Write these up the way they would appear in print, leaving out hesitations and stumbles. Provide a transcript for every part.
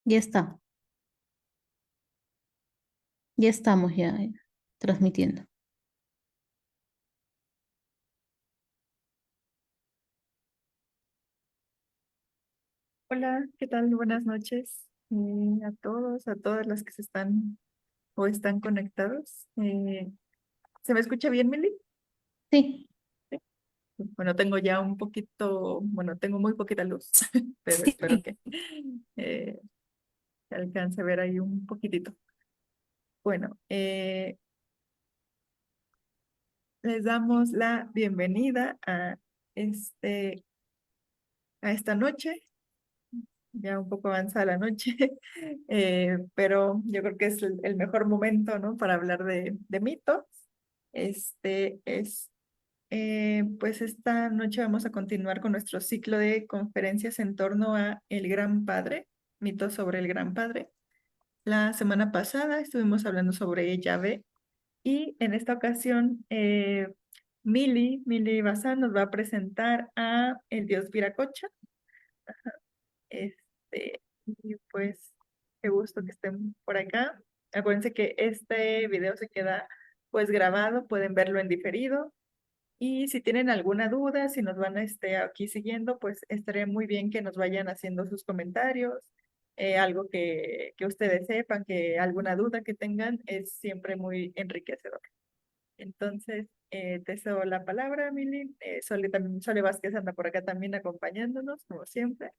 Ya está, ya estamos ya transmitiendo. Hola, ¿qué tal? Buenas noches a todos, a todas las que se están o están conectados. ¿Se me escucha bien, Mili? Sí, Sí. Bueno, tengo ya un poquito, bueno, tengo muy poquita luz, pero espero sí. que eh, se alcance a ver ahí un poquitito. Bueno, les damos la bienvenida este, a esta noche, ya un poco avanzada la noche, pero yo creo que es el mejor momento, ¿no? Para hablar de mitos. Este es, pues esta noche vamos a continuar con nuestro ciclo de conferencias en torno a el Gran Padre, mitos sobre el Gran Padre. La semana pasada estuvimos hablando sobre Yahvé y en esta ocasión Mili Bazán nos va a presentar a el dios Viracocha. Y pues, qué gusto que estén por acá. Acuérdense que este video se queda pues grabado, pueden verlo en diferido. Y si tienen alguna duda, si nos van aquí siguiendo, pues estaría muy bien que nos vayan haciendo sus comentarios. Algo que ustedes sepan, que alguna duda que tengan es siempre muy enriquecedor. Entonces, te cedo la palabra, Mili. Sole Vázquez anda por acá también acompañándonos, como siempre.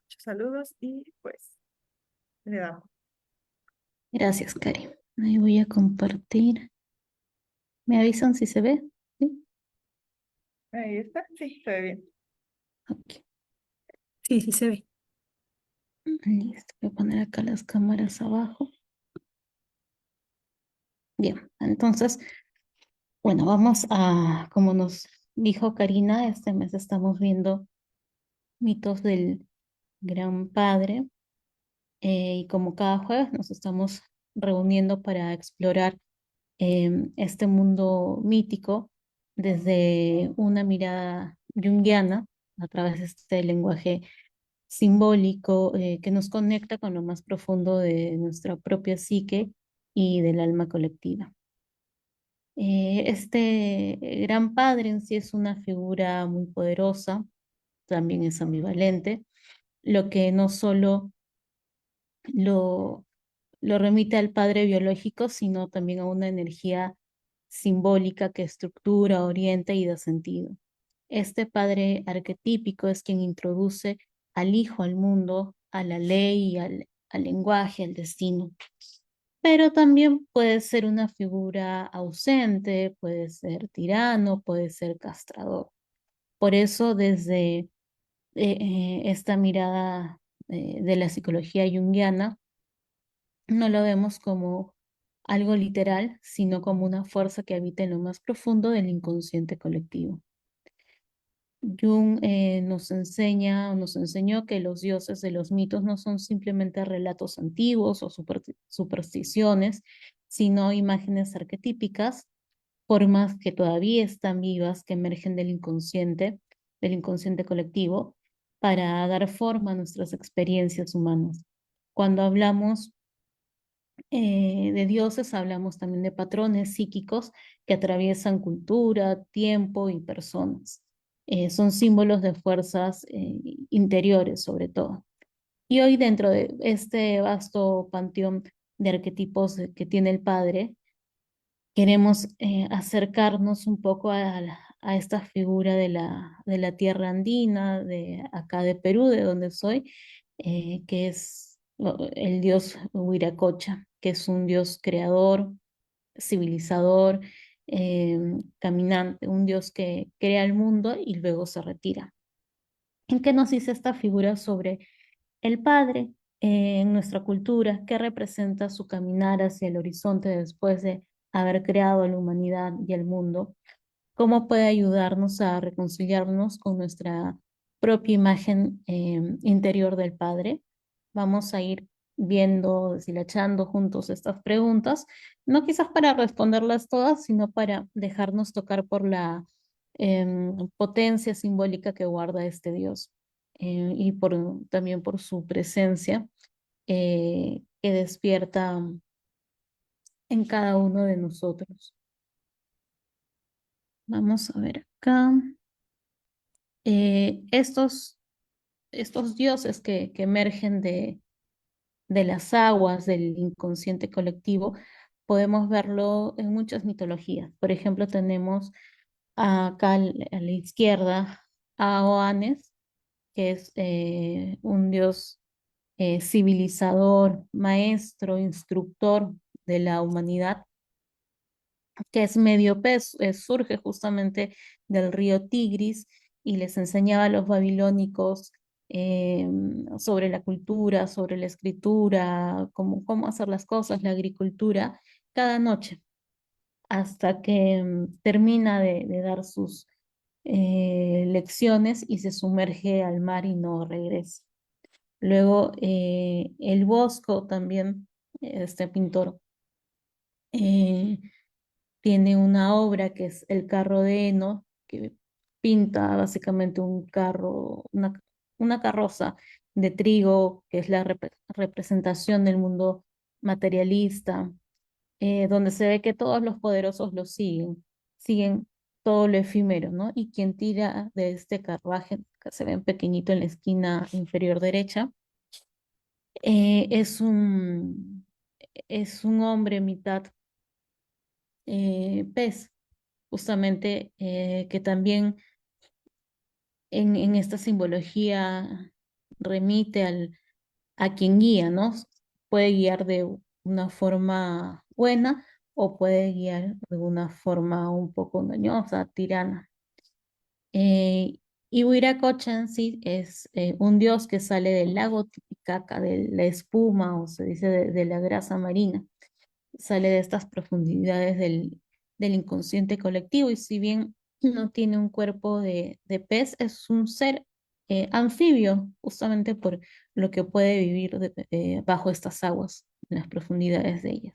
Muchos saludos y pues le damos. Gracias, Cari. Ahí voy a compartir. ¿Me avisan si se ve? Sí. Ahí está, sí, se ve bien. Ok. Sí, sí se ve. Listo. Voy a poner acá las cámaras abajo. Bien. Entonces, bueno, vamos a, como nos dijo Karina, este mes estamos viendo mitos del Gran Padre. Y como cada jueves nos estamos reuniendo para explorar este mundo mítico desde una mirada junguiana a través de este lenguaje simbólico que nos conecta con lo más profundo de nuestra propia psique y del alma colectiva. Este gran padre en sí es una figura muy poderosa, también es ambivalente, lo que no solo lo remite al padre biológico, sino también a una energía simbólica que estructura, orienta y da sentido. Este padre arquetípico es quien introduce al hijo al mundo, a la ley, al lenguaje, al destino. Pero también puede ser una figura ausente, puede ser tirano, puede ser castrador. Por eso, desde esta mirada de la psicología junguiana, no lo vemos como algo literal, sino como una fuerza que habita en lo más profundo del inconsciente colectivo. Jung nos enseña, nos enseñó que los dioses de los mitos no son simplemente relatos antiguos o supersticiones, sino imágenes arquetípicas, formas que todavía están vivas, que emergen del inconsciente colectivo, para dar forma a nuestras experiencias humanas. Cuando hablamos de dioses, hablamos también de patrones psíquicos que atraviesan cultura, tiempo y personas. Son símbolos de fuerzas interiores, sobre todo. Y hoy, dentro de este vasto panteón de arquetipos que tiene el padre, queremos acercarnos un poco a esta figura de la tierra andina, de acá de Perú, de donde soy, que es el dios Huiracocha, que es un dios creador, civilizador, eh, caminante, un dios que crea el mundo y luego se retira. ¿En qué nos dice esta figura sobre el padre en nuestra cultura? ¿Qué representa su caminar hacia el horizonte después de haber creado a la humanidad y el mundo? ¿Cómo puede ayudarnos a reconciliarnos con nuestra propia imagen interior del Padre? Vamos a ir viendo, deshilachando juntos estas preguntas, no quizás para responderlas todas, sino para dejarnos tocar por la potencia simbólica que guarda este Dios y también por su presencia. que despierta en cada uno de nosotros. Vamos a ver acá. Estos dioses que emergen de las aguas del inconsciente colectivo, podemos verlo en muchas mitologías. Por ejemplo, tenemos acá a la izquierda a Oanes, que es un dios civilizador, maestro, instructor de la humanidad, que es medio pez, surge justamente del río Tigris y les enseñaba a los babilónicos sobre la cultura, sobre la escritura, cómo hacer las cosas, la agricultura, cada noche, hasta que termina de dar sus lecciones y se sumerge al mar y no regresa. Luego el Bosco también, este pintor, eh, tiene una obra que es El carro de heno, que pinta básicamente un carro, una carroza de trigo, que es la representación del mundo materialista, donde se ve que todos los poderosos lo siguen todo lo efímero, ¿no? Y quien tira de este carruaje, que se ve en pequeñito en la esquina inferior derecha, eh, es un, es un hombre mitad pez, justamente que también en esta simbología remite a quien guía, ¿no? Puede guiar de una forma buena o puede guiar de una forma un poco engañosa, tirana. Y Huiracocha en sí es un dios que sale del lago Titicaca, de la espuma o se dice de la grasa marina, sale de estas profundidades del inconsciente colectivo y si bien no tiene un cuerpo de pez, es un ser anfibio, justamente por lo que puede vivir bajo estas aguas, en las profundidades de ellas.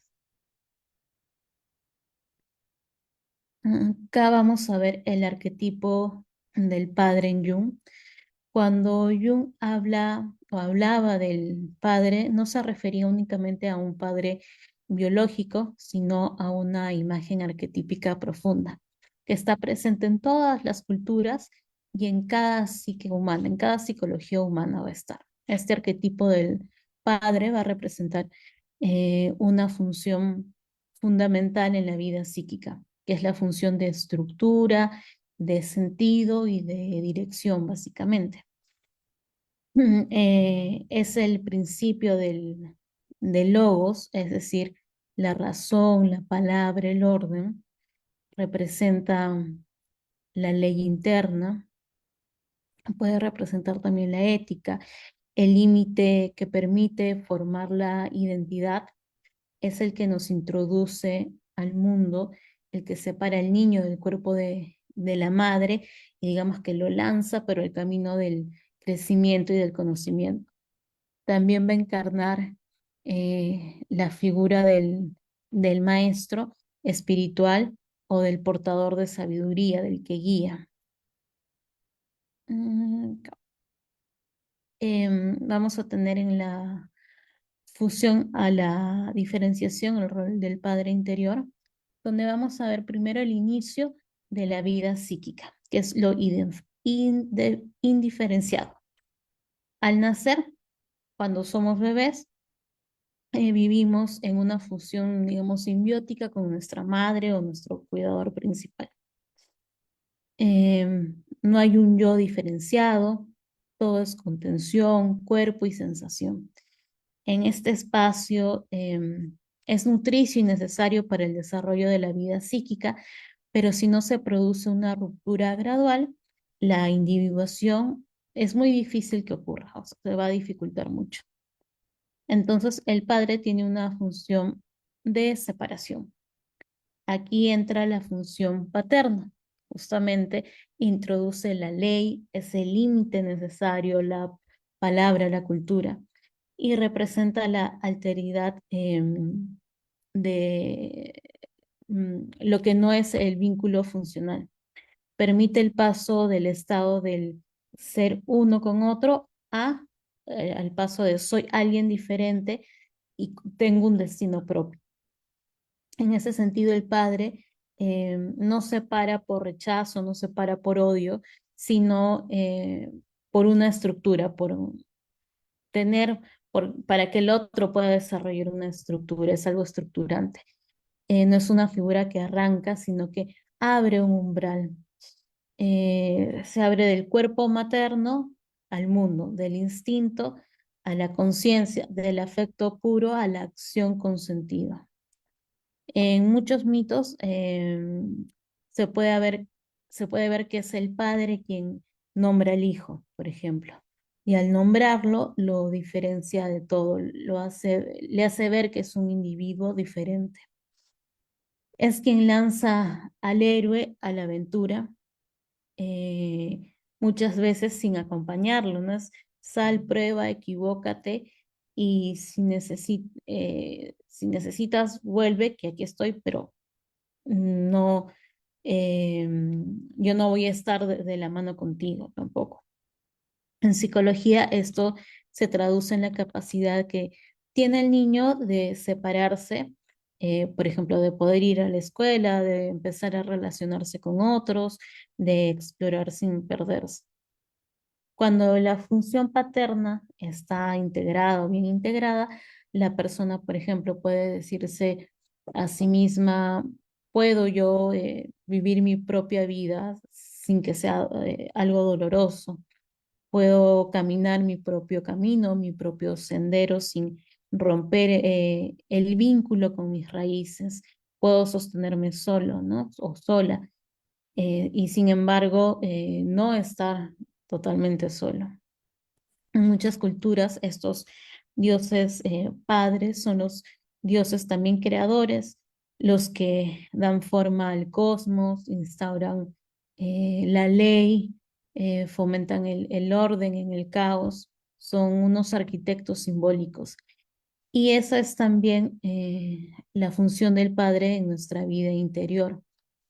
Acá vamos a ver el arquetipo del padre en Jung. Cuando Jung habla o hablaba del padre, no se refería únicamente a un padre biológico, sino a una imagen arquetípica profunda, que está presente en todas las culturas y en cada psique humana, en cada psicología humana va a estar. Este arquetipo del padre va a representar una función fundamental en la vida psíquica, que es la función de estructura, de sentido y de dirección, básicamente. Es el principio del logos, es decir, la razón, la palabra, el orden, representa la ley interna, puede representar también la ética, el límite que permite formar la identidad, es el que nos introduce al mundo, el que separa al niño del cuerpo de la madre y digamos que lo lanza, pero el camino del crecimiento y del conocimiento. También va a encarnar la figura del maestro espiritual o del portador de sabiduría, del que guía. Vamos a tener en la fusión a la diferenciación el rol del padre interior, donde vamos a ver primero el inicio de la vida psíquica, que es lo indiferenciado. Al nacer, cuando somos bebés, vivimos en una fusión, digamos, simbiótica con nuestra madre o nuestro cuidador principal. No hay un yo diferenciado, todo es contención, cuerpo y sensación. En este espacio es nutricio y necesario para el desarrollo de la vida psíquica, pero si no se produce una ruptura gradual, la individuación es muy difícil que ocurra, o sea, se va a dificultar mucho. Entonces, el padre tiene una función de separación. Aquí entra la función paterna. Justamente introduce la ley, ese límite necesario, la palabra, la cultura, y representa la alteridad de lo que no es el vínculo funcional. Permite el paso del estado del ser uno con otro a al paso de soy alguien diferente y tengo un destino propio. En ese sentido, el padre no se para por rechazo, no se para por odio, sino por una estructura, tener, para que el otro pueda desarrollar una estructura, es algo estructurante. No es una figura que arranca, sino que abre un umbral. Se abre del cuerpo materno al mundo, del instinto a la conciencia, del afecto puro a la acción consentida. En muchos mitos se se puede ver que es el padre quien nombra al hijo, por ejemplo. Y al nombrarlo lo diferencia de todo, le hace ver que es un individuo diferente. Es quien lanza al héroe a la aventura, muchas veces sin acompañarlo, ¿no? Es sal, prueba, equivócate y si necesitas, vuelve, que aquí estoy, pero no, yo no voy a estar de la mano contigo tampoco. En psicología esto se traduce en la capacidad que tiene el niño de separarse, por ejemplo, de poder ir a la escuela, de empezar a relacionarse con otros, de explorar sin perderse. Cuando la función paterna está integrada o bien integrada, la persona, por ejemplo, puede decirse a sí misma, puedo yo vivir mi propia vida sin que sea algo doloroso. Puedo caminar mi propio camino, mi propio sendero sin romper el vínculo con mis raíces. Puedo sostenerme solo, ¿no? O sola. Y sin embargo, no estar totalmente solo. En muchas culturas, estos dioses padres son los dioses también creadores, los que dan forma al cosmos, instauran la ley, fomentan el orden en el caos, son unos arquitectos simbólicos. Y esa es también la función del padre en nuestra vida interior,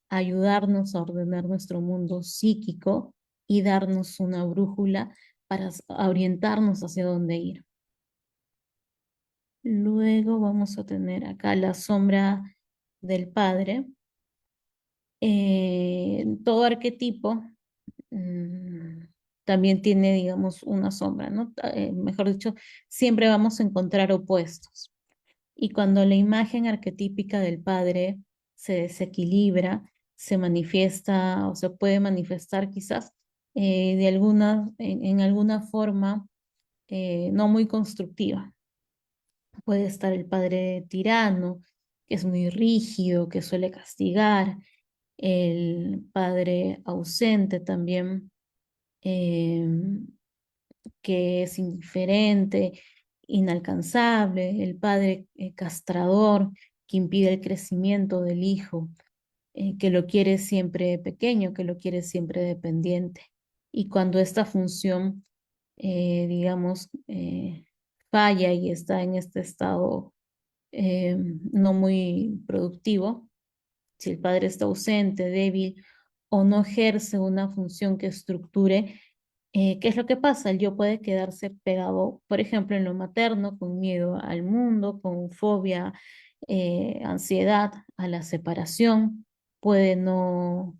ayudarnos a ordenar nuestro mundo psíquico y darnos una brújula para orientarnos hacia dónde ir. Luego vamos a tener acá la sombra del padre. Todo arquetipo también tiene, digamos, una sombra, ¿no? Mejor dicho, siempre vamos a encontrar opuestos. Y cuando la imagen arquetípica del padre se desequilibra, se manifiesta o se puede manifestar quizás en alguna forma no muy constructiva. Puede estar el padre tirano, que es muy rígido, que suele castigar, el padre ausente también, eh, que es indiferente, inalcanzable, el padre castrador, que impide el crecimiento del hijo, que lo quiere siempre pequeño, que lo quiere siempre dependiente. Y cuando esta función, digamos, falla y está en este estado no muy productivo, si el padre está ausente, débil o no ejerce una función que estructure, ¿qué es lo que pasa? El yo puede quedarse pegado, por ejemplo, en lo materno, con miedo al mundo, con fobia, ansiedad a la separación, puede no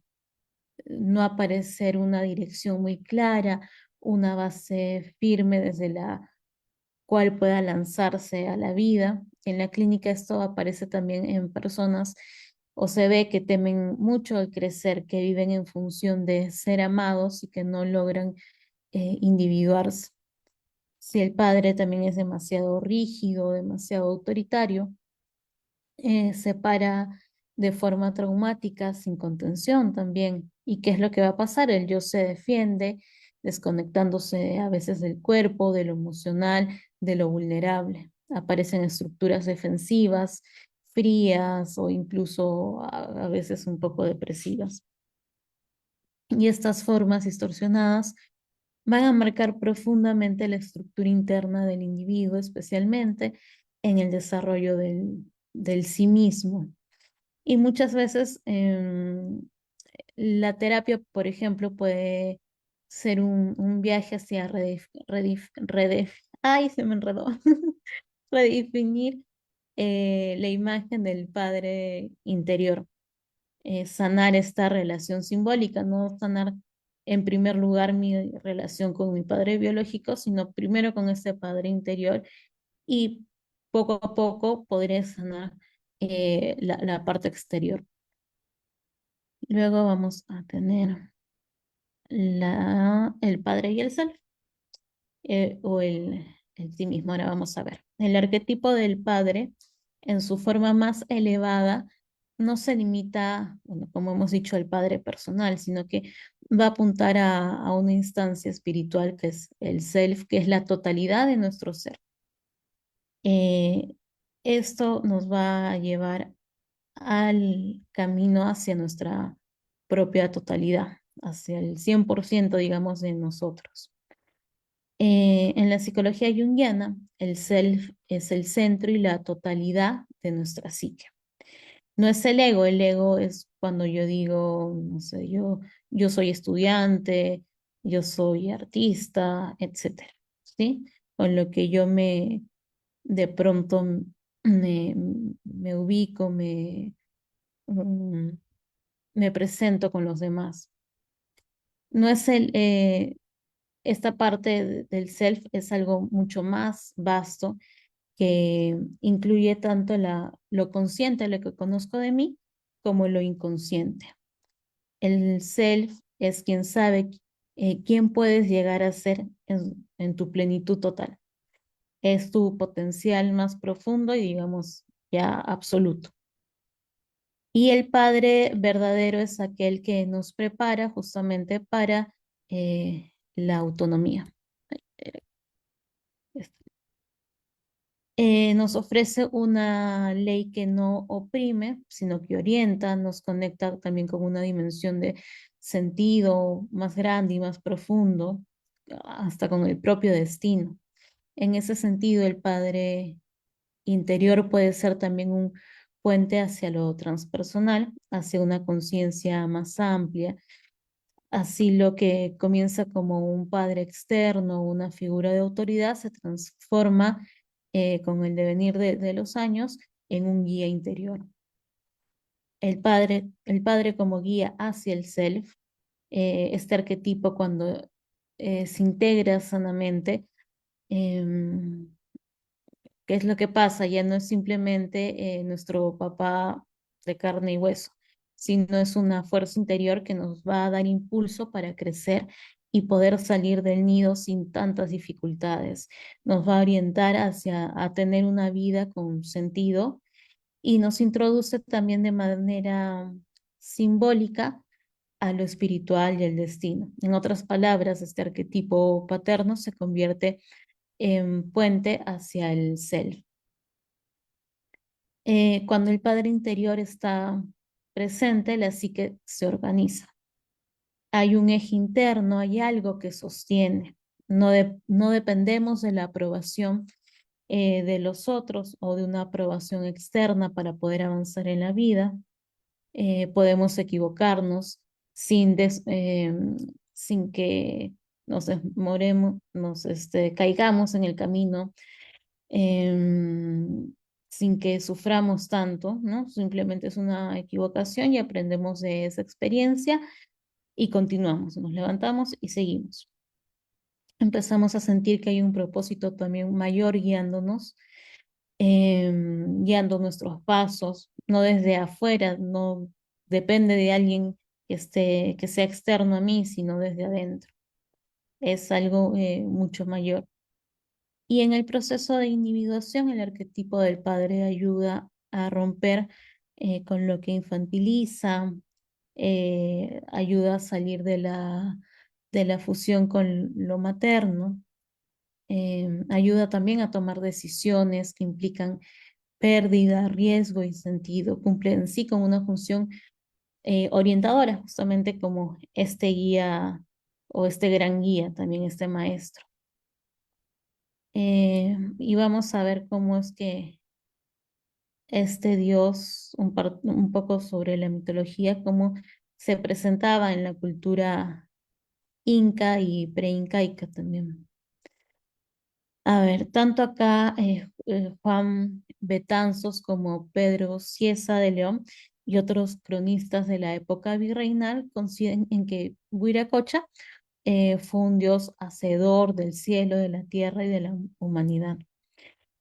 aparecer una dirección muy clara, una base firme desde la cual pueda lanzarse a la vida. En la clínica esto aparece también en personas o se ve que temen mucho al crecer, que viven en función de ser amados y que no logran individuarse. Si el padre también es demasiado rígido, demasiado autoritario, se para de forma traumática, sin contención también. ¿Y qué es lo que va a pasar? El yo se defiende, desconectándose a veces del cuerpo, de lo emocional, de lo vulnerable. Aparecen estructuras defensivas, frías o incluso a veces un poco depresivas. Y estas formas distorsionadas van a marcar profundamente la estructura interna del individuo, especialmente en el desarrollo del sí mismo. Y muchas veces la terapia, por ejemplo, puede ser un viaje hacia Ay, se me enredó. Redefinir la imagen del padre interior, sanar esta relación simbólica, no sanar en primer lugar mi relación con mi padre biológico, sino primero con ese padre interior y poco a poco podré sanar la parte exterior. Luego vamos a tener el padre y el self, o el sí mismo. Ahora vamos a ver. El arquetipo del padre, en su forma más elevada, no se limita, bueno, como hemos dicho, al padre personal, sino que va a apuntar a una instancia espiritual que es el self, que es la totalidad de nuestro ser. Eh, Esto nos va a llevar al camino hacia nuestra propia totalidad, hacia el 100%, digamos, de nosotros. En la psicología junguiana, el self es el centro y la totalidad de nuestra psique. No es el ego es cuando yo digo, no sé, yo soy estudiante, yo soy artista, etcétera, ¿sí? Con lo que yo de pronto me, me ubico, mm, me presento con los demás. No es esta parte del self es algo mucho más vasto que incluye tanto lo consciente, lo que conozco de mí, como lo inconsciente. El self es quien sabe quién puedes llegar a ser en tu plenitud total. Es tu potencial más profundo y digamos ya absoluto. Y el Padre verdadero es aquel que nos prepara justamente para la autonomía. Eh, Nos ofrece una ley que no oprime, sino que orienta, nos conecta también con una dimensión de sentido más grande y más profundo, hasta con el propio destino. En ese sentido, el Padre interior puede ser también un puente hacia lo transpersonal, hacia una conciencia más amplia. Así lo que comienza como un padre externo, una figura de autoridad, se transforma con el devenir de los años en un guía interior. El padre como guía hacia el self, este arquetipo cuando se integra sanamente, em, ¿qué es lo que pasa? Ya no es simplemente nuestro papá de carne y hueso, sino es una fuerza interior que nos va a dar impulso para crecer y poder salir del nido sin tantas dificultades. Nos va a orientar hacia a tener una vida con sentido y nos introduce también de manera simbólica a lo espiritual y el destino. En otras palabras, este arquetipo paterno se convierte en puente hacia el self. Cuando el padre interior está presente, la psique se organiza. Hay un eje interno, hay algo que sostiene. No dependemos de la aprobación de los otros o de una aprobación externa para poder avanzar en la vida. Podemos equivocarnos sin, sin que nos demoremos, caigamos en el camino, em, sin que suframos tanto, ¿no? Simplemente es una equivocación y aprendemos de esa experiencia y continuamos, nos levantamos y seguimos. Empezamos a sentir que hay un propósito también mayor guiándonos, guiando nuestros pasos, no desde afuera, no depende de alguien que sea externo a mí, sino desde adentro. Es algo mucho mayor. Y en el proceso de individuación, el arquetipo del padre ayuda a romper con lo que infantiliza, ayuda a salir de la fusión con lo materno, ayuda también a tomar decisiones que implican pérdida, riesgo y sentido, cumple en sí con una función orientadora, justamente como este guía o este gran guía, también este maestro. Y vamos a ver cómo es que este dios, un poco sobre la mitología, cómo se presentaba en la cultura inca y preincaica también. A ver, tanto acá Juan Betanzos como Pedro Cieza de León y otros cronistas de la época virreinal coinciden en que Huiracocha fue un dios hacedor del cielo, de la tierra y de la humanidad.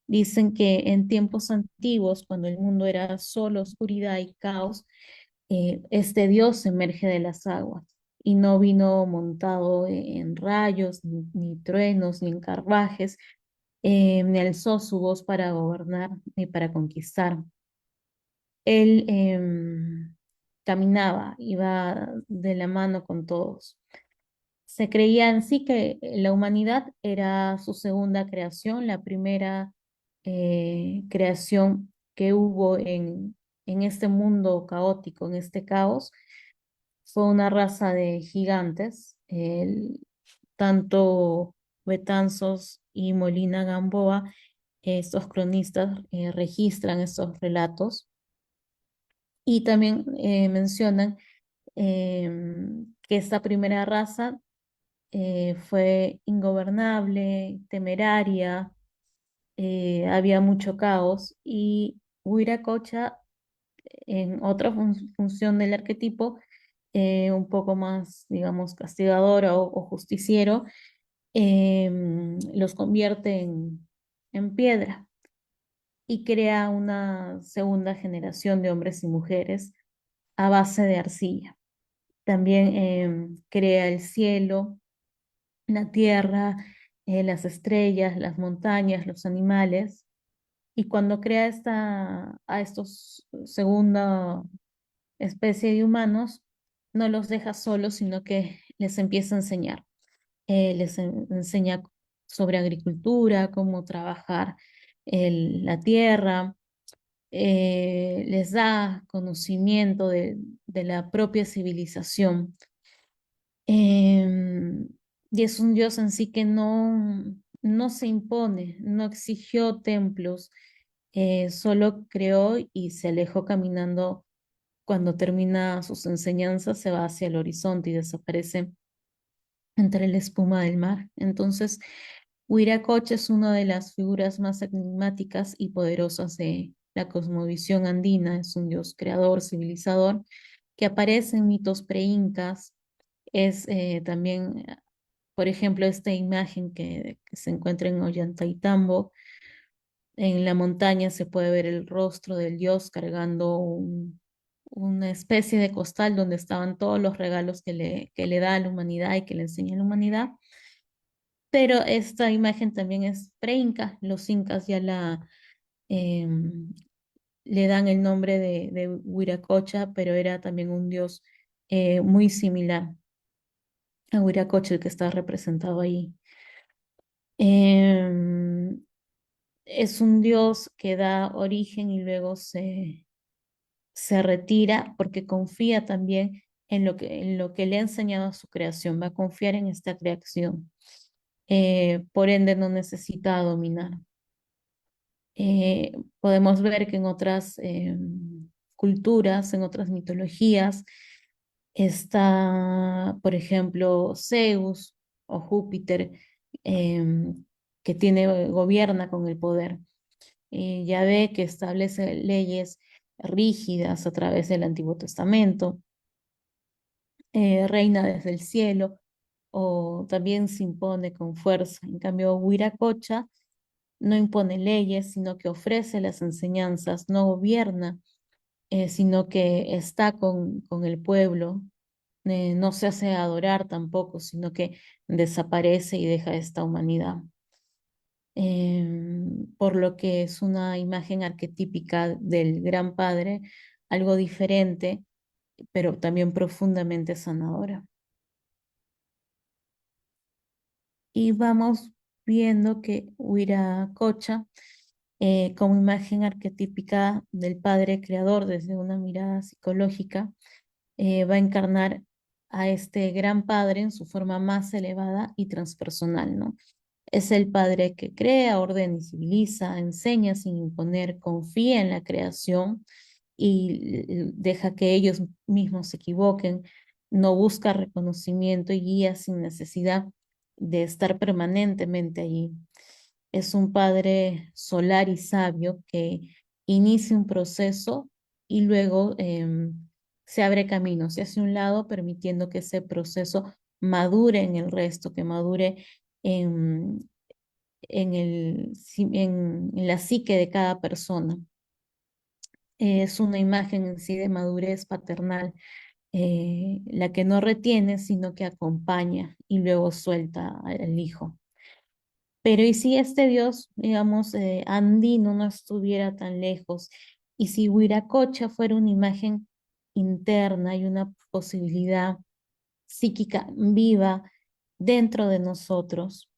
Dicen que en tiempos antiguos, cuando el mundo era solo oscuridad y caos, este dios emerge de las aguas y no vino montado en rayos, ni truenos, ni en carruajes, ni alzó su voz para gobernar ni para conquistar. Él caminaba, iba de la mano con todos. Se creía en sí que la humanidad era su segunda creación, la primera creación que hubo en este mundo caótico, en este caos, fue una raza de gigantes. Tanto Betanzos y Molina Gamboa, estos cronistas registran estos relatos y también mencionan que esta primera raza fue ingobernable, temeraria, había mucho caos y Huiracocha, en otra función del arquetipo, un poco más, digamos, castigadora o justiciero, los convierte en piedra y crea una segunda generación de hombres y mujeres a base de arcilla. También crea el cielo, la tierra, las estrellas, las montañas, los animales. Y cuando crea a estos segunda especie de humanos, no los deja solos, sino que les empieza a enseñar. Enseña sobre agricultura, cómo trabajar la tierra, les da conocimiento de la propia civilización. Em, y es un Dios en sí que no se impone, no exigió templos, solo creó y se alejó caminando. Cuando termina sus enseñanzas, se va hacia el horizonte y desaparece entre la espuma del mar. Entonces, Huiracocha es una de las figuras más enigmáticas y poderosas de la cosmovisión andina. Es un dios creador, civilizador, que aparece en mitos preincas. Es también, por ejemplo, esta imagen que se encuentra en Ollantaytambo. En la montaña se puede ver el rostro del dios cargando una especie de costal donde estaban todos los regalos que le da a la humanidad y que le enseña a la humanidad. Pero esta imagen también es pre-inca. Los incas ya em, le dan el nombre de Huiracocha, pero era también un dios muy similar a Huiracocha, el que está representado ahí. Em, es un dios que da origen y luego se retira porque confía también en lo que le ha enseñado a su creación, va a confiar en esta creación. Por ende, no necesita dominar. Podemos ver que en otras culturas, en otras mitologías, está, por ejemplo, Zeus o Júpiter, que gobierna con el poder. Ya ve que establece leyes rígidas a través del Antiguo Testamento, reina desde el cielo o también se impone con fuerza. En cambio, Huiracocha no impone leyes, sino que ofrece las enseñanzas, no gobierna, sino que está con el pueblo, no se hace adorar tampoco, sino que desaparece y deja esta humanidad. Por lo que es una imagen arquetípica del Gran Padre, algo diferente, pero también profundamente sanadora. Y vamos viendo que Huiracocha, como imagen arquetípica del Padre Creador desde una mirada psicológica, va a encarnar a este Gran Padre en su forma más elevada y transpersonal, ¿no? Es el Padre que crea, ordena y civiliza, enseña sin imponer, confía en la creación y deja que ellos mismos se equivoquen, no busca reconocimiento y guía sin necesidad de estar permanentemente allí. Es un padre solar y sabio que inicia un proceso y luego se abre camino, se hace un lado, permitiendo que ese proceso madure en el resto, que madure en, en la psique de cada persona. Es una imagen en sí de madurez paternal, la que no retiene, sino que acompaña y luego suelta al hijo. Pero ¿y si este Dios, digamos, andino no estuviera tan lejos? ¿Y si Huiracocha fuera una imagen interna y una posibilidad psíquica viva dentro de nosotros?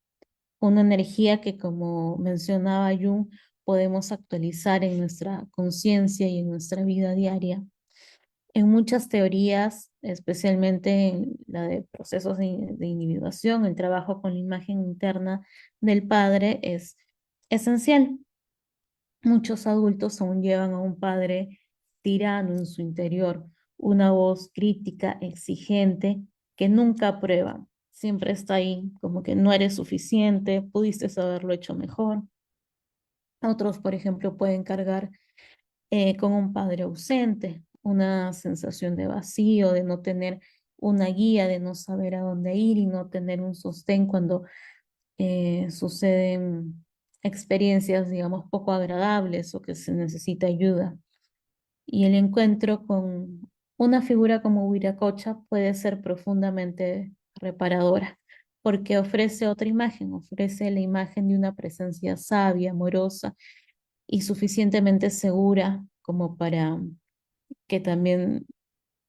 Una energía que, como mencionaba Jung, podemos actualizar en nuestra conciencia y en nuestra vida diaria. En muchas teorías, especialmente en la de procesos de individuación, el trabajo con la imagen interna del padre es esencial. Muchos adultos aún llevan a un padre tirano en su interior, una voz crítica, exigente, que nunca aprueba. Siempre está ahí, como que no eres suficiente, pudiste haberlo hecho mejor. Otros, por ejemplo, pueden cargar con un padre ausente, una sensación de vacío, de no tener una guía, de no saber a dónde ir y no tener un sostén cuando suceden experiencias, digamos, poco agradables o que se necesita ayuda. Y el encuentro con una figura como Huiracocha puede ser profundamente reparadora, porque ofrece otra imagen, ofrece la imagen de una presencia sabia, amorosa y suficientemente segura como para que también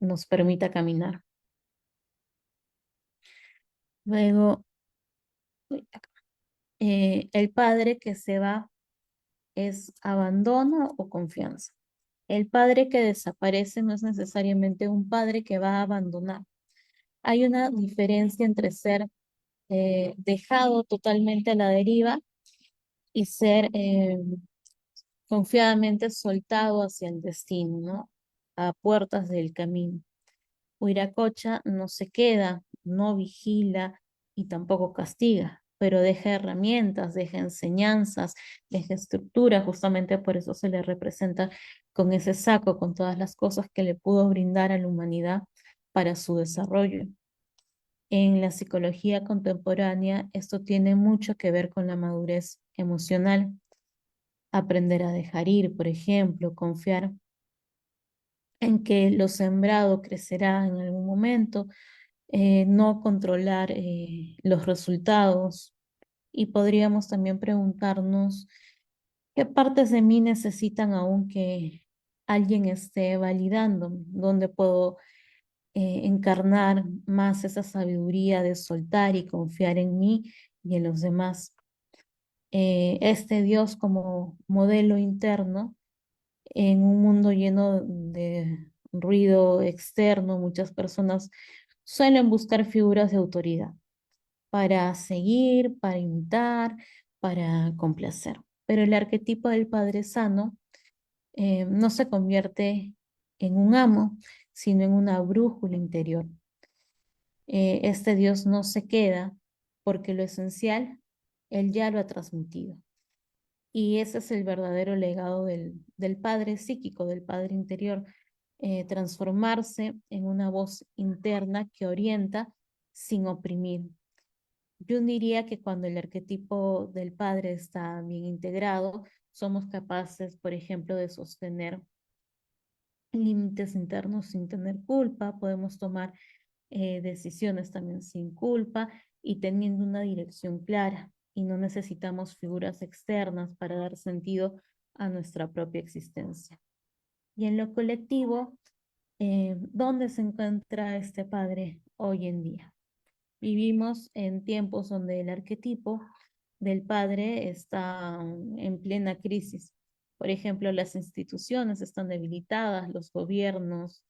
nos permita caminar. Luego, el padre que se va es abandono o confianza. El padre que desaparece no es necesariamente un padre que va a abandonar. Hay una diferencia entre ser dejado totalmente a la deriva y ser confiadamente soltado hacia el destino, ¿no? A puertas del camino. Huiracocha no se queda, no vigila y tampoco castiga, pero deja herramientas, deja enseñanzas, deja estructura, justamente por eso se le representa con ese saco, con todas las cosas que le pudo brindar a la humanidad para su desarrollo. En la psicología contemporánea, esto tiene mucho que ver con la madurez emocional. Aprender a dejar ir, por ejemplo, confiar en que lo sembrado crecerá en algún momento, no controlar los resultados. Y podríamos también preguntarnos qué partes de mí necesitan aún que alguien esté validando, dónde puedo encarnar más esa sabiduría de soltar y confiar en mí y en los demás. Este Dios como modelo interno en un mundo lleno de ruido externo, muchas personas suelen buscar figuras de autoridad para seguir, para imitar, para complacer. Pero el arquetipo del padre sano no se convierte en un amo, sino en una brújula interior. Este Dios no se queda porque lo esencial, Él ya lo ha transmitido. Y ese es el verdadero legado del padre psíquico, del padre interior, transformarse en una voz interna que orienta sin oprimir. Yo diría que cuando el arquetipo del padre está bien integrado, somos capaces, por ejemplo, de sostener límites internos sin tener culpa, podemos tomar decisiones también sin culpa y teniendo una dirección clara y no necesitamos figuras externas para dar sentido a nuestra propia existencia. Y en lo colectivo, ¿dónde se encuentra este padre hoy en día? Vivimos en tiempos donde el arquetipo del padre está en plena crisis. Por ejemplo, las instituciones están debilitadas, los gobiernos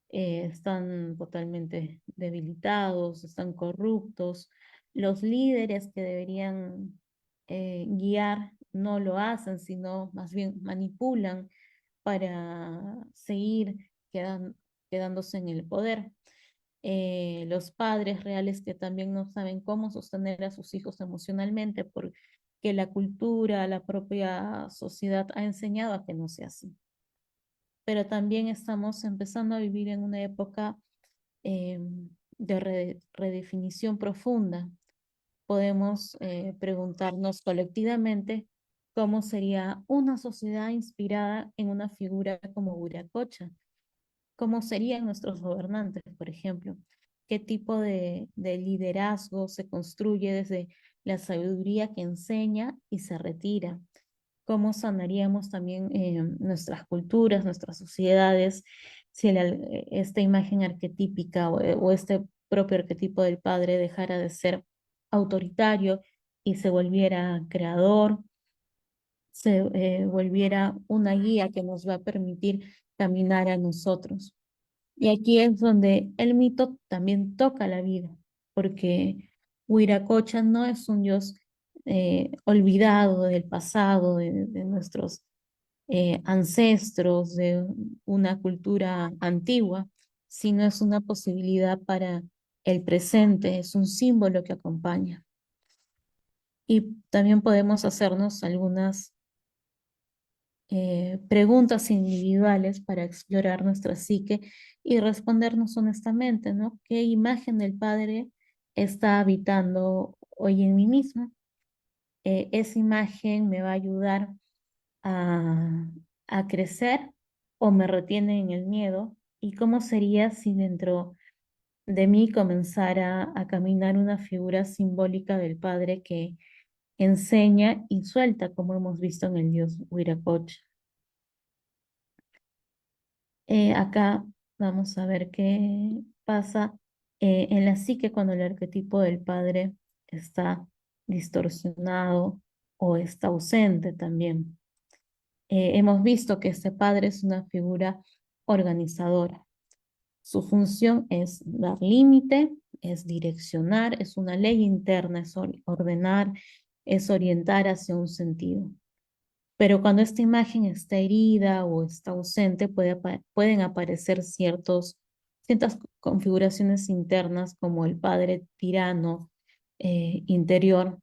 están totalmente debilitados, están corruptos, los líderes que deberían guiar no lo hacen, sino más bien manipulan para seguir quedándose en el poder. Los padres reales que también no saben cómo sostener a sus hijos emocionalmente que la cultura, la propia sociedad ha enseñado a que no sea así. Pero también estamos empezando a vivir en una época de redefinición profunda. Podemos preguntarnos colectivamente cómo sería una sociedad inspirada en una figura como Viracocha. ¿Cómo serían nuestros gobernantes, por ejemplo? ¿Qué tipo de liderazgo se construye desde la sabiduría que enseña y se retira? ¿Cómo sanaríamos también nuestras culturas, nuestras sociedades, si esta imagen arquetípica o este propio arquetipo del padre dejara de ser autoritario y se volviera creador, se volviera una guía que nos va a permitir caminar a nosotros? Y aquí es donde el mito también toca la vida, porque Huiracocha no es un dios olvidado del pasado, de nuestros ancestros, de una cultura antigua, sino es una posibilidad para el presente, es un símbolo que acompaña. Y también podemos hacernos algunas preguntas individuales para explorar nuestra psique y respondernos honestamente, ¿no? ¿Qué imagen del Padre está habitando hoy en mí misma? Esa imagen me va a ayudar a, a crecer o me retiene en el miedo. ¿Y cómo sería si dentro de mí comenzara a caminar una figura simbólica del Padre que enseña y suelta, como hemos visto en el dios Huiracocha? Acá vamos a ver qué pasa en la psique cuando el arquetipo del padre está distorsionado o está ausente también. Hemos visto que este padre es una figura organizadora. Su función es dar límite, es direccionar, es una ley interna, es ordenar, es orientar hacia un sentido. Pero cuando esta imagen está herida o está ausente, pueden aparecer ciertas configuraciones internas como el padre tirano interior,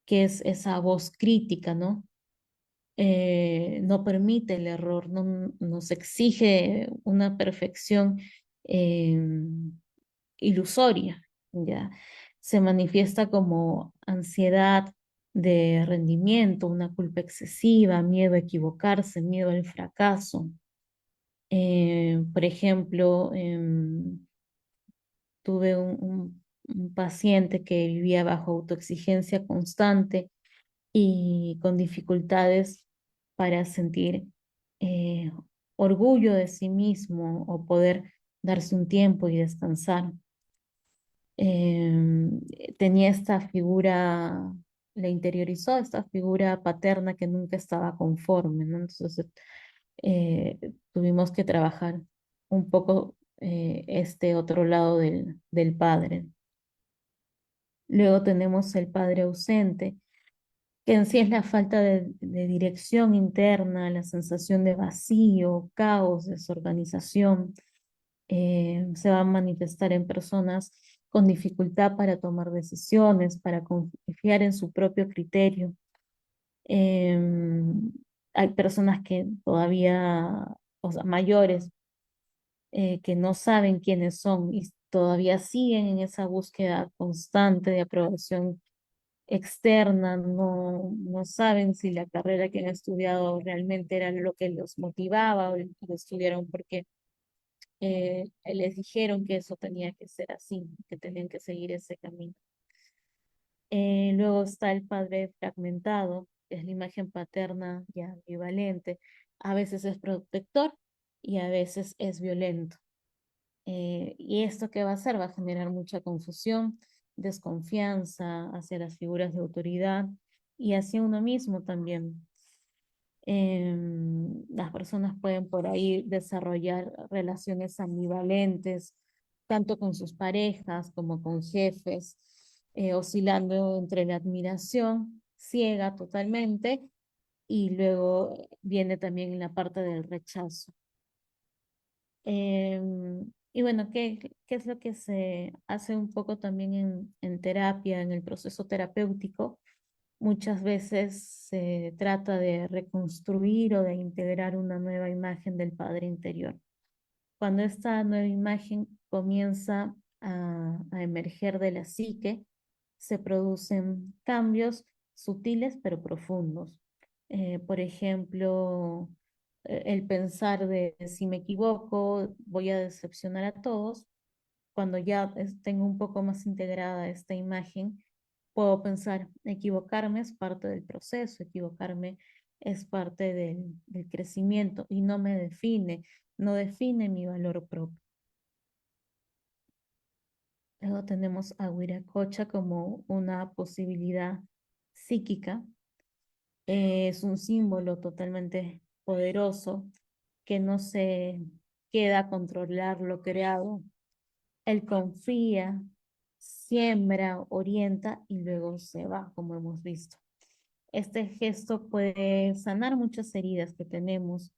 que es esa voz crítica, ¿no? No permite el error, no nos exige una perfección eh, ilusoria, ¿ya? Se manifiesta como ansiedad de rendimiento, una culpa excesiva, miedo a equivocarse, miedo al fracaso. Por ejemplo, tuve un paciente que vivía bajo autoexigencia constante y con dificultades para sentir eh, orgullo de sí mismo o poder darse un tiempo y descansar. Tenía esta figura, le interiorizó esta figura paterna que nunca estaba conforme, ¿no? Entonces tuvimos que trabajar un poco este otro lado del padre. Luego tenemos el padre ausente, que en sí es la falta de dirección interna, la sensación de vacío, caos, desorganización. Se va a manifestar en personas con dificultad para tomar decisiones, para confiar en su propio criterio. Em, Hay personas que todavía, o sea, mayores, que no saben quiénes son y todavía siguen en esa búsqueda constante de aprobación externa, no saben si la carrera que han estudiado realmente era lo que los motivaba o lo estudiaron porque les dijeron que eso tenía que ser así, que tenían que seguir ese camino. Luego está el padre fragmentado, que es la imagen paterna y ambivalente. A veces es protector y a veces es violento. ¿Y esto qué va a hacer? Va a generar mucha confusión, desconfianza hacia las figuras de autoridad y hacia uno mismo también. Las personas pueden por ahí desarrollar relaciones ambivalentes, tanto con sus parejas como con jefes, oscilando entre la admiración ciega totalmente y luego viene también la parte del rechazo. Y bueno, ¿qué es lo que se hace un poco también en terapia, en el proceso terapéutico? Muchas veces se trata de reconstruir o de integrar una nueva imagen del padre interior. Cuando esta nueva imagen comienza a emerger de la psique, se producen cambios sutiles pero profundos. Por ejemplo, el pensar de si me equivoco, voy a decepcionar a todos. Cuando ya tengo un poco más integrada esta imagen, puedo pensar, equivocarme es parte del proceso, equivocarme es parte del crecimiento y no me define, no define mi valor propio. Luego tenemos a Huiracocha como una posibilidad psíquica. Es un símbolo totalmente poderoso que no se queda a controlar lo creado. Él confía, siembra, orienta y luego se va, como hemos visto. Este gesto puede sanar muchas heridas que tenemos,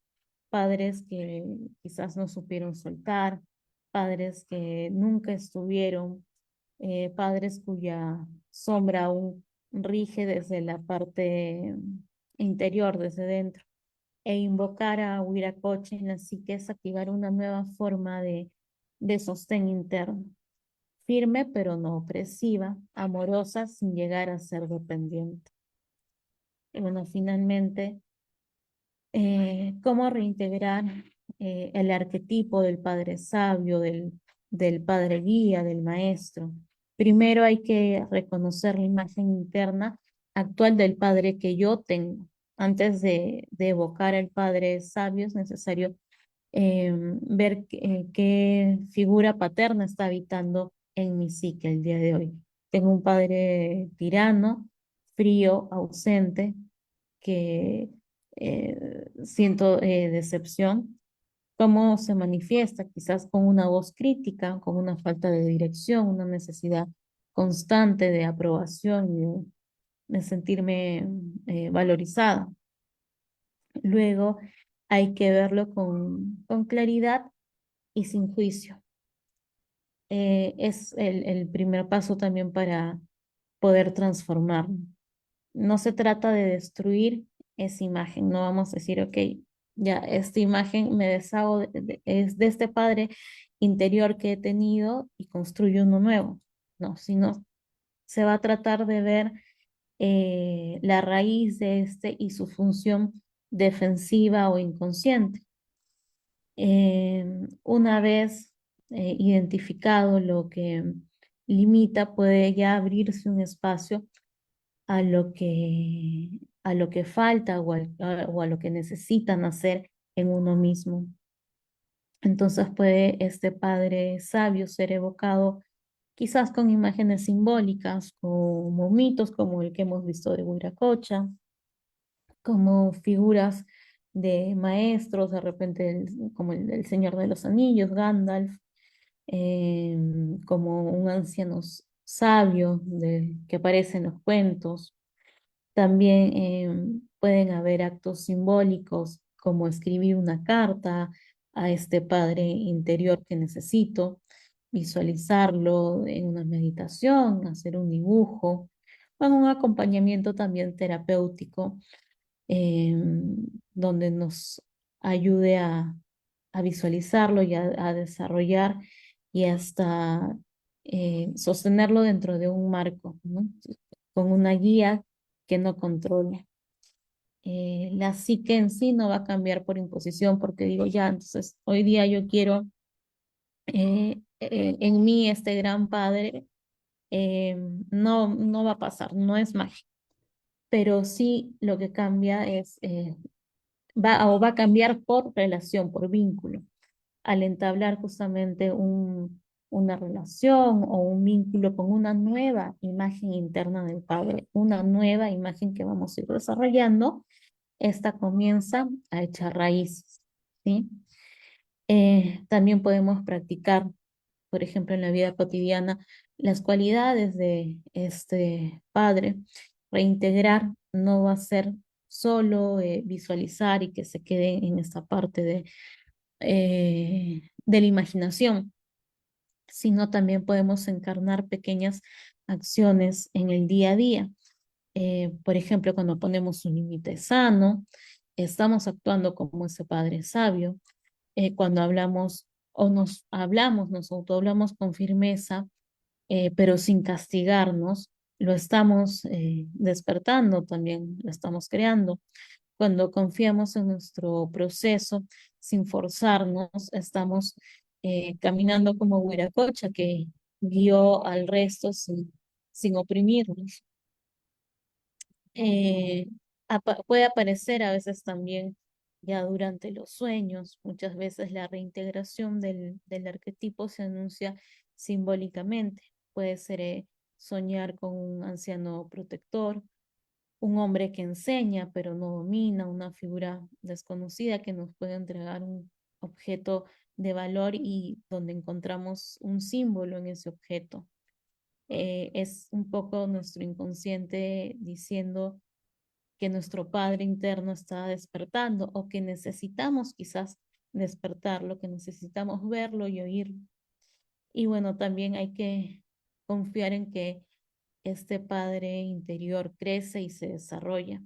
padres que quizás no supieron soltar, padres que nunca estuvieron, padres cuya sombra aún rige desde la parte interior, desde dentro. E invocar a Huiracocha en la psique es activar una nueva forma de sostén interno, firme pero no opresiva, amorosa sin llegar a ser dependiente. Y bueno, finalmente, cómo reintegrar el arquetipo del padre sabio, del padre guía, del maestro. Primero hay que reconocer la imagen interna actual del padre que yo tengo. Antes de evocar al padre sabio es necesario ver qué figura paterna está habitando en mi psique el día de hoy. Tengo un padre tirano, frío, ausente, que siento decepción. ¿Cómo se manifiesta? Quizás con una voz crítica, con una falta de dirección, una necesidad constante de aprobación y de sentirme valorizada. Luego hay que verlo con claridad y sin juicio. Es el primer paso también para poder transformar. No se trata de destruir esa imagen, no vamos a decir, ok, ya esta imagen me deshago es de este padre interior que he tenido y construyo uno nuevo. No, sino se va a tratar de ver la raíz de este y su función defensiva o inconsciente. Una vez identificado lo que limita, puede ya abrirse un espacio a lo que falta o a lo que necesitan hacer en uno mismo. Entonces puede este padre sabio ser evocado quizás con imágenes simbólicas, como mitos como el que hemos visto de Huiracocha, como figuras de maestros, de repente como el del Señor de los Anillos, Gandalf, como un anciano sabio que aparece en los cuentos. También pueden haber actos simbólicos como escribir una carta a este padre interior que necesito, visualizarlo en una meditación, hacer un dibujo, o en un acompañamiento también terapéutico eh, donde nos ayude a visualizarlo y a desarrollar y hasta sostenerlo dentro de un marco, ¿no? Con una guía que no controle. La psique en sí no va a cambiar por imposición porque digo, ya, entonces hoy día yo quiero en mí este gran padre, no va a pasar, no es mágico, pero sí lo que cambia es va a cambiar por relación, por vínculo. Al entablar justamente una relación o un vínculo con una nueva imagen interna del Padre, una nueva imagen que vamos a ir desarrollando, esta comienza a echar raíces, ¿sí? También podemos practicar, por ejemplo, en la vida cotidiana, las cualidades de este Padre. Reintegrar no va a ser solo visualizar y que se quede en esta parte de la imaginación, sino también podemos encarnar pequeñas acciones en el día a día. Por ejemplo, cuando ponemos un límite sano, estamos actuando como ese padre sabio. Cuando hablamos o nos hablamos, nos autohablamos con firmeza, pero sin castigarnos, lo estamos despertando también, lo estamos creando. Cuando confiamos en nuestro proceso sin forzarnos, estamos caminando como Huiracocha que guió al resto sin oprimirnos. Eh, Puede aparecer a veces también ya durante los sueños. Muchas veces la reintegración del arquetipo se anuncia simbólicamente. Puede ser soñar con un anciano protector, un hombre que enseña pero no domina, una figura desconocida que nos puede entregar un objeto de valor y donde encontramos un símbolo en ese objeto. Es un poco nuestro inconsciente diciendo que nuestro padre interno está despertando o que necesitamos quizás despertarlo, que necesitamos verlo y oírlo. Y bueno, también hay que confiar en que este padre interior crece y se desarrolla.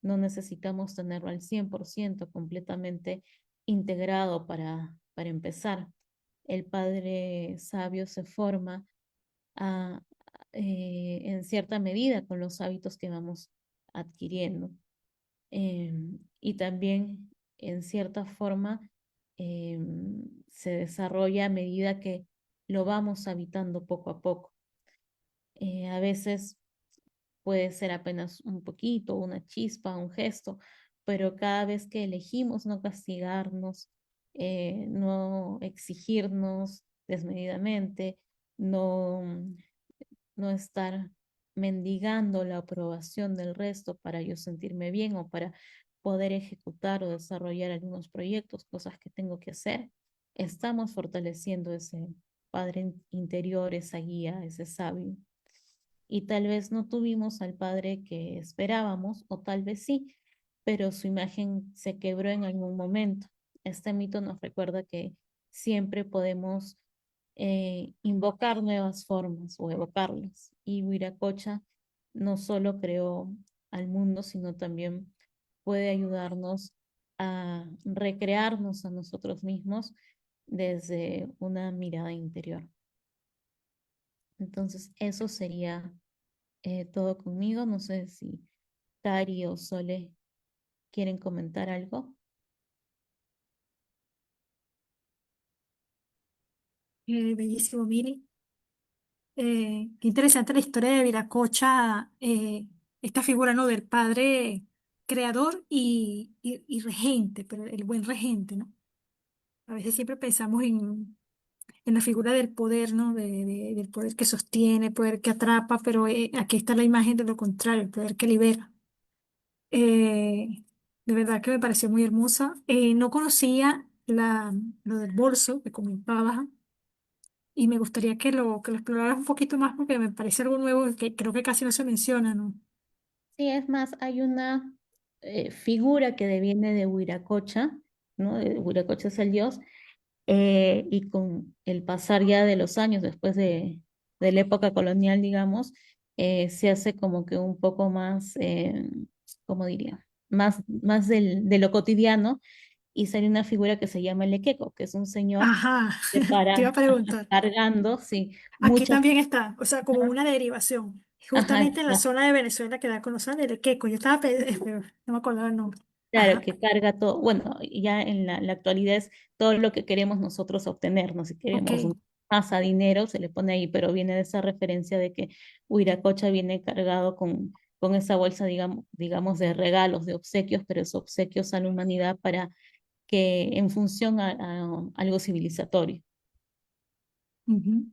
No necesitamos tenerlo al 100% completamente integrado para empezar. El padre sabio se forma a, en cierta medida con los hábitos que vamos adquiriendo. Y también, en cierta forma, se desarrolla a medida que lo vamos habitando poco a poco. A veces puede ser apenas un poquito, una chispa, un gesto, pero cada vez que elegimos no castigarnos, no exigirnos desmedidamente, no no estar mendigando la aprobación del resto para yo sentirme bien o para poder ejecutar o desarrollar algunos proyectos, cosas que tengo que hacer, estamos fortaleciendo ese padre interior, esa guía, ese sabio. Y tal vez no tuvimos al padre que esperábamos, o tal vez sí, pero su imagen se quebró en algún momento. Este mito nos recuerda que siempre podemos invocar nuevas formas o evocarlas. Y Huiracocha no solo creó al mundo, sino también puede ayudarnos a recrearnos a nosotros mismos desde una mirada interior. Entonces, eso sería todo conmigo. No sé si Tari o Sole quieren comentar algo. Bellísimo, Miri. Qué interesante la historia de Viracocha, esta figura, ¿no? Del padre creador y regente, pero el buen regente, ¿no? A veces siempre pensamos en la figura del poder, ¿no? Del poder que sostiene, poder que atrapa, pero aquí está la imagen de lo contrario, el poder que libera. Eh, de verdad que me pareció muy hermosa. No conocía lo del bolso que comentabas y me gustaría que lo exploraras un poquito más porque me parece algo nuevo que creo que casi no se menciona, ¿no? Sí, es más, hay una figura que deviene de Huiracocha, ¿no? Huiracocha es el dios, y con el pasar ya de los años, después de la época colonial, digamos, se hace como que un poco más, ¿cómo diría? Más de lo cotidiano, y sale una figura que se llama el Equeco, que es un señor Ajá, que te iba a para preguntar. cargando, sí, Aquí muchas, también está, o sea, como una derivación, ajá, justamente en la zona de Venezuela que da con los Andes, de Queco. Yo estaba, pero no me acordaba el nombre. claro, Ajá, que carga todo. Bueno, ya en la actualidad es todo lo que queremos nosotros obtener, ¿no? Si ok. queremos masa, dinero, se le pone ahí, pero viene de esa referencia de que Huiracocha viene cargado con esa bolsa, digamos, de regalos, de obsequios, pero esos obsequios a la humanidad para que en función a algo civilizatorio. Ujú.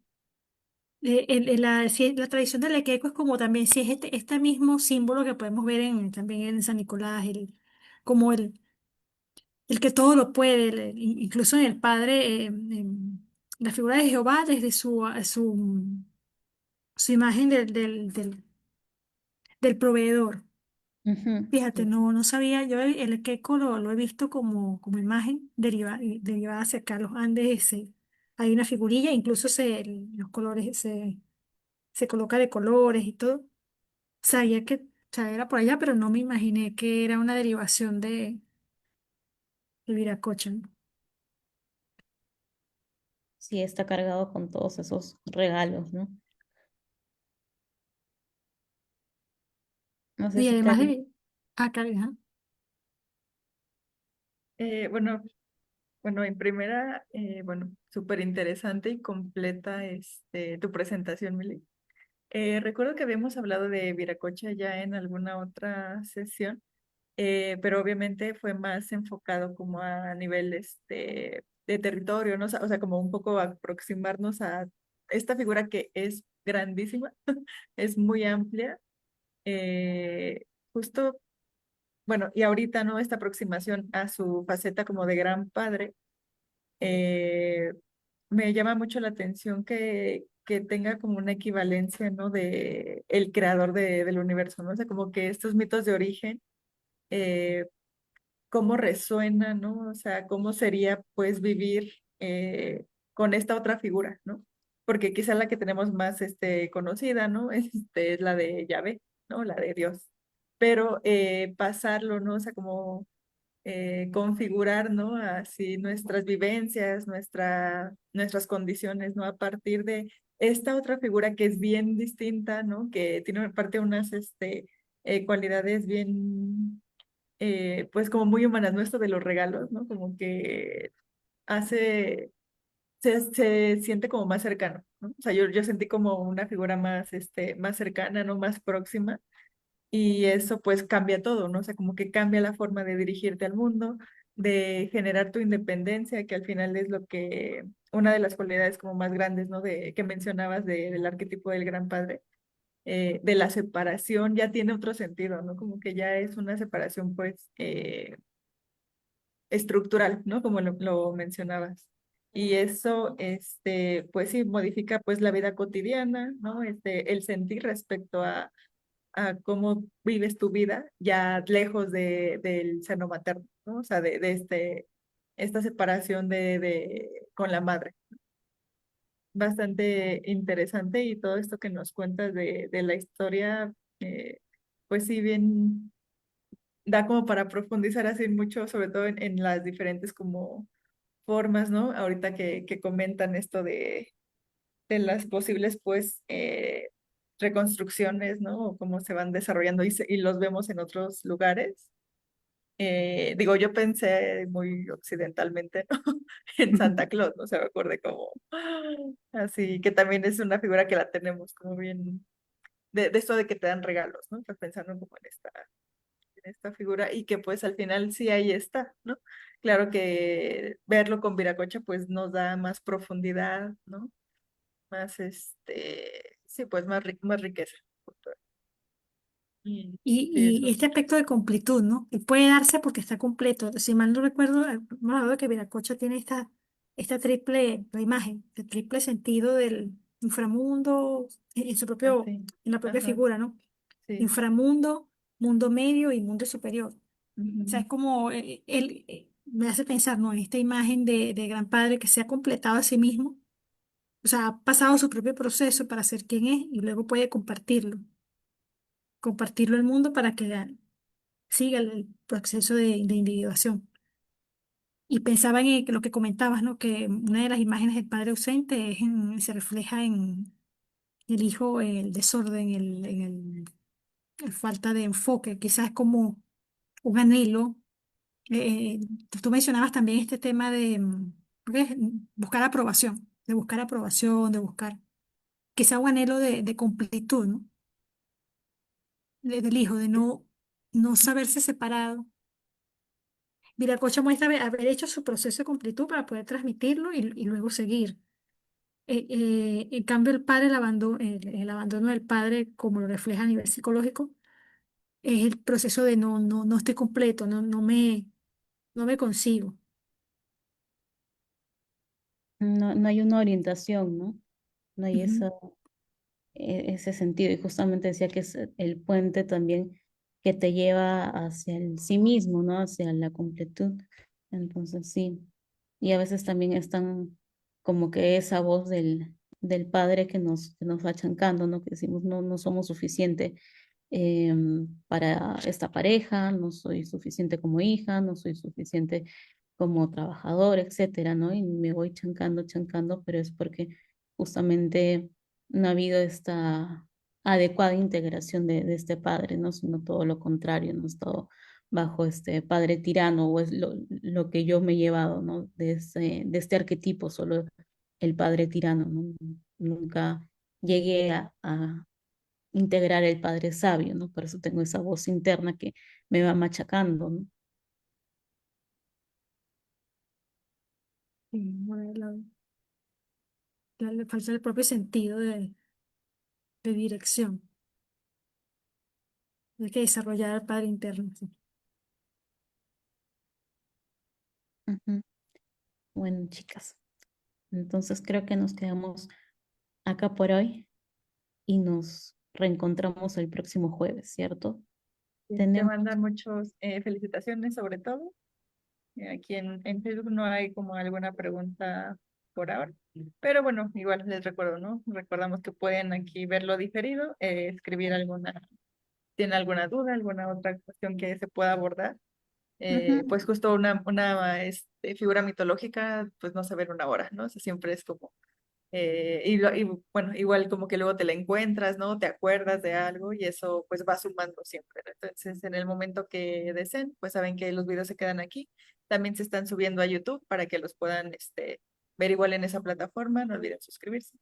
La tradición del Equeco es como también, si es este mismo símbolo que podemos ver también en San Nicolás, como el que todo lo puede, incluso en el Padre, la figura de Jehová desde su imagen del proveedor. Ujú, Fíjate, sí. no sabía, yo el queco lo he visto como imagen derivada hacia acá, los Andes, hay una figurilla, incluso los colores se coloca de colores y todo. Sabía que O sea, era por allá, pero no me imaginé que era una derivación de Viracocha, ¿no? Sí, está cargado con todos esos regalos, ¿no? No sé Y si además Cari. de... Ah, claro, ajá. Bueno, bueno, en primera, bueno, súper interesante y completa tu presentación, Mili. Recuerdo que habíamos hablado de Viracocha ya en alguna otra sesión, pero obviamente fue más enfocado como a nivel de territorio, ¿no? O sea, como un poco aproximarnos a esta figura que es grandísima, es muy amplia. Justo, bueno, y ahorita, ¿no? Esta aproximación a su faceta como de gran padre, eh, me llama mucho la atención que tenga como una equivalencia, ¿no? De el creador del universo, ¿no? O sea, como que estos mitos de origen, eh, cómo resuena, ¿no? O sea, cómo sería pues vivir con esta otra figura, ¿no? Porque quizá la que tenemos más conocida, ¿no? Es la de Yahvé, ¿no? La de Dios. Pero pasarlo, ¿no? O sea, como configurar, ¿no? Así nuestras vivencias, nuestras condiciones, ¿no? A partir de esta otra figura que es bien distinta, ¿no? Que tiene aparte unas cualidades bien pues como muy humanas, ¿no? Esto de los regalos, ¿no? Como que hace, se siente como más cercano, ¿no? O sea, yo sentí como una figura más, más cercana, ¿no? Más próxima. Y eso pues cambia todo, ¿no? O sea, como que cambia la forma de dirigirte al mundo, de generar tu independencia, que al final es lo que, una de las cualidades como más grandes, ¿no? Que mencionabas del arquetipo del gran padre, de la separación, ya tiene otro sentido, ¿no? Como que ya es una separación pues estructural, ¿no? Como lo mencionabas. Y eso, pues sí, modifica pues la vida cotidiana, ¿no? El sentir respecto a cómo vives tu vida ya lejos del seno materno, ¿no? O sea, esta separación con la madre. Bastante interesante y todo esto que nos cuentas de la historia, pues sí, bien, da como para profundizar así mucho, sobre todo en las diferentes como formas, ¿no? Ahorita que comentan esto de las posibles, pues, reconstrucciones, ¿no? O cómo se van desarrollando y los vemos en otros lugares. Digo, yo pensé muy occidentalmente, ¿no? En Santa Claus, ¿no? Se me acordé como así, que también es una figura que la tenemos como bien, de esto de que te dan regalos, ¿no? Pues pensando como en esta figura y que pues al final sí ahí está, ¿no? Claro que verlo con Viracocha pues nos da más profundidad, ¿no? Más sí, pues más riqueza. Y sí, Y eso. este aspecto de completud, ¿no? Que puede darse porque está completo. Si mal no recuerdo, hemos hablado de que Viracocha tiene esta triple la imagen, el triple sentido del inframundo en su propio, Así. en la propia Ajá, figura, ¿no? sí. Inframundo, mundo medio y mundo superior. O sea, Ujú. es como él me hace pensar, ¿no? En esta imagen de Gran Padre que se ha completado a sí mismo, o sea, ha pasado su propio proceso para ser quien es y luego puede compartirlo al mundo para que siga el proceso de individuación. Y pensaba en lo que comentabas, ¿no? Que una de las imágenes del padre ausente se refleja en el hijo, el desorden, el falta de enfoque, quizás como un anhelo. Eh, Tú mencionabas también este tema de creo que es buscar aprobación, de buscar quizá un anhelo de completud, ¿no? Del hijo, de no saberse separado. Viracocha muestra haber hecho su proceso de completud para poder transmitirlo y luego seguir. En cambio, el padre, el abandono del padre, como lo refleja a nivel psicológico, es el proceso de no estoy completo, no me consigo. No, no hay una orientación, ¿no? No hay Ujú. ese sentido. Y justamente decía que es el puente también que te lleva hacia el sí mismo, ¿no? Hacia la completud. Entonces, sí. Y a veces también están como que esa voz del padre que nos va achancando, ¿no? Que decimos, no, no somos suficiente, para esta pareja, no soy suficiente como hija, no soy suficiente como trabajador, etcétera, ¿no? Y me voy chancando, chancando, pero es porque justamente no ha habido esta adecuada integración de este padre, ¿no? Sino todo lo contrario, no he estado bajo este padre tirano, o es lo que yo me he llevado, ¿no? De este arquetipo, solo el padre tirano, ¿no? Nunca llegué a integrar el padre sabio, ¿no? Por eso tengo esa voz interna que me va machacando, ¿no? Y bueno, le falta el propio sentido de dirección. Hay que desarrollar el padre interno. Sí. Ujú. Bueno, chicas, entonces creo que nos quedamos acá por hoy y nos reencontramos el próximo jueves, ¿cierto? Te Tenemos, mandan muchas felicitaciones sobre todo. Aquí en Facebook no hay como alguna pregunta por ahora. Pero bueno, igual les recuerdo, ¿no? Recordamos que pueden aquí verlo diferido, escribir tienen alguna duda, alguna otra cuestión que se pueda abordar. ujú, Pues justo una figura mitológica, pues no se ve en una hora, ¿no? O sea, siempre es como y bueno, igual como que luego te la encuentras, ¿no? Te acuerdas de algo y eso pues va sumando siempre, ¿no? Entonces, en el momento que deseen, pues saben que los videos se quedan aquí. También se están subiendo a YouTube para que los puedan ver igual en esa plataforma. No olviden suscribirse.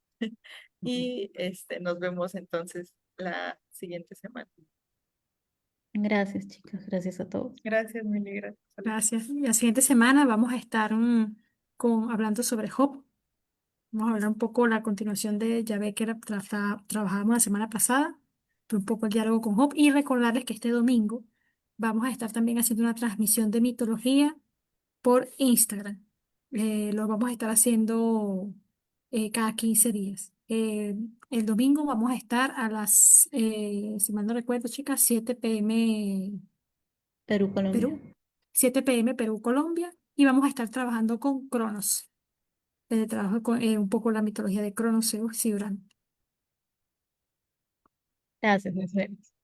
Y nos vemos entonces la siguiente semana. gracias, chicas, gracias a todos. Gracias, Mili, gracias. Gracias. Y la siguiente semana vamos a estar hablando sobre Job. Vamos a hablar un poco la continuación de Yahvé que trabajábamos la semana pasada, un poco el diálogo con Job y recordarles que este domingo vamos a estar también haciendo una transmisión de mitología por Instagram. Lo vamos a estar haciendo cada 15 días. El domingo vamos a estar a si mal no recuerdo, chicas, 7 p.m. Perú, Colombia. Perú, 7 p.m. Perú, Colombia, y vamos a estar trabajando con Cronos. Trabajo con, un poco la mitología de Cronos, Zeus y Urano. Gracias, nos vemos.